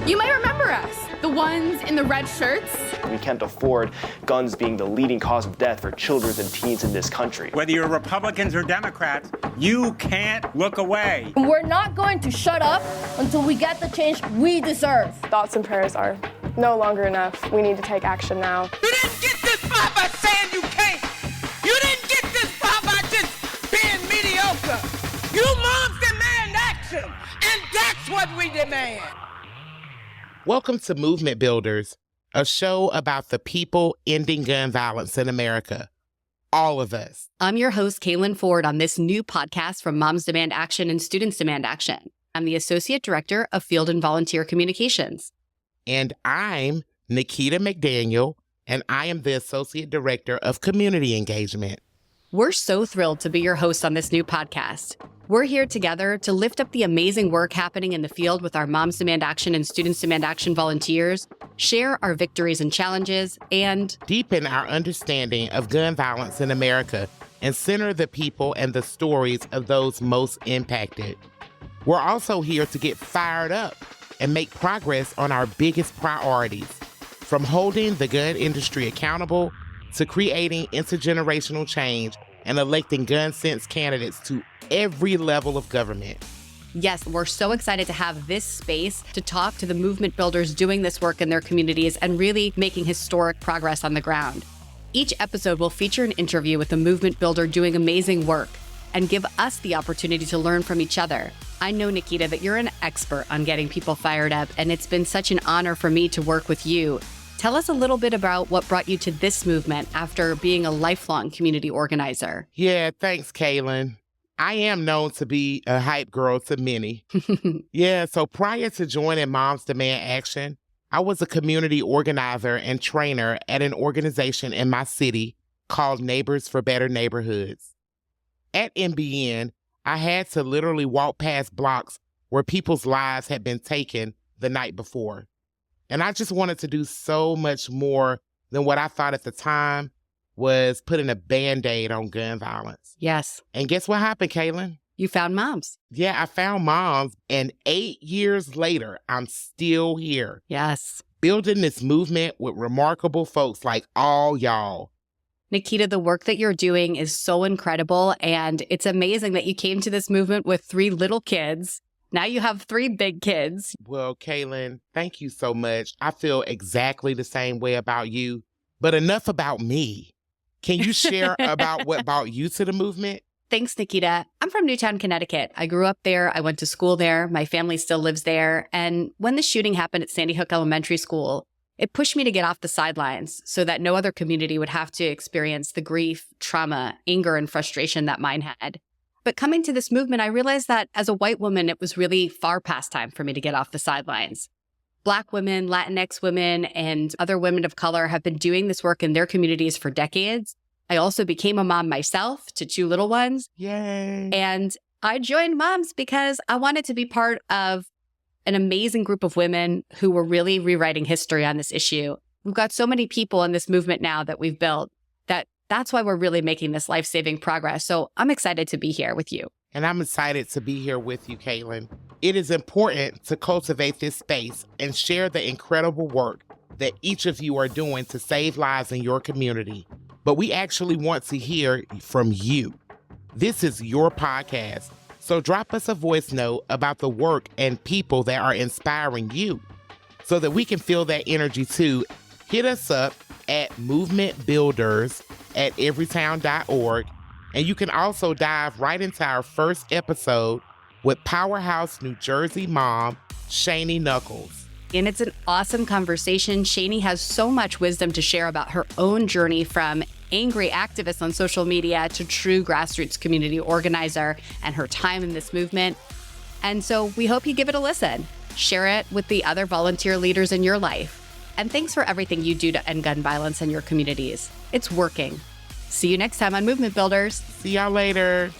You might remember us, the ones in the red shirts. We can't afford guns being the leading cause of death for children and teens in this country. Whether you're Republicans or Democrats, you can't look away. We're not going to shut up until we get the change we deserve. Thoughts and prayers are no longer enough. We need to take action now. You didn't get this far by saying you can't. You didn't get this far by just being mediocre. You moms demand action, and that's what we demand. Welcome to Movement Builders, a show about the people ending gun violence in America. All of us. I'm your host, Kaylin Ford, on this new podcast from Moms Demand Action and Students Demand Action. I'm the Associate Director of Field and Volunteer Communications. And I'm Nikita McDaniel, and I am the Associate Director of Community Engagement. We're so thrilled to be your hosts on this new podcast. We're here together to lift up the amazing work happening in the field with our Moms Demand Action and Students Demand Action volunteers, share our victories and challenges, and deepen our understanding of gun violence in America and center the people and the stories of those most impacted. We're also here to get fired up and make progress on our biggest priorities, from holding the gun industry accountable to creating intergenerational change and electing gun sense candidates to every level of government. Yes, we're so excited to have this space to talk to the movement builders doing this work in their communities and really making historic progress on the ground. Each episode will feature an interview with a movement builder doing amazing work and give us the opportunity to learn from each other. I know, Nikita, that you're an expert on getting people fired up, and it's been such an honor for me to work with you. Tell us a little bit about what brought you to this movement after being a lifelong community organizer. Yeah, thanks, Kaylin. I am known to be a hype girl to many. So prior to joining Moms Demand Action, I was a community organizer and trainer at an organization in my city called Neighbors for Better Neighborhoods. At NBN, I had to literally walk past blocks where people's lives had been taken the night before. And I just wanted to do so much more than what I thought at the time was putting a Band-Aid on gun violence. Yes. And guess what happened, Kaylin? You found Moms. Yeah, I found Moms, and 8 years later, I'm still here. Yes. Building this movement with remarkable folks like all y'all. Nikita, the work that you're doing is so incredible, and it's amazing that you came to this movement with 3 little kids. Now you have 3 big kids. Well, Kaylin, thank you so much. I feel exactly the same way about you, but enough about me. Can you share about what brought you to the movement? Thanks, Nikita. I'm from Newtown, Connecticut. I grew up there. I went to school there. My family still lives there. And when the shooting happened at Sandy Hook Elementary School, it pushed me to get off the sidelines so that no other community would have to experience the grief, trauma, anger, and frustration that mine had. But coming to this movement, I realized that as a white woman, it was really far past time for me to get off the sidelines. Black women, Latinx women, and other women of color have been doing this work in their communities for decades. I also became a mom myself to 2 little ones. Yay. And I joined Moms because I wanted to be part of an amazing group of women who were really rewriting history on this issue. We've got so many people in this movement now that we've built that's why we're really making this life-saving progress. So I'm excited to be here with you. And I'm excited to be here with you, Kaylin. It is important to cultivate this space and share the incredible work that each of you are doing to save lives in your community. But we actually want to hear from you. This is your podcast, so drop us a voice note about the work and people that are inspiring you so that we can feel that energy too. Hit us up at movementbuilders@everytown.org. And you can also dive right into our first episode with Powerhouse New Jersey mom, Shani Knuckles. And it's an awesome conversation. Shani has so much wisdom to share about her own journey from angry activist on social media to true grassroots community organizer and her time in this movement. And so we hope you give it a listen. Share it with the other volunteer leaders in your life. And thanks for everything you do to end gun violence in your communities. It's working. See you next time on Movement Builders. See y'all later.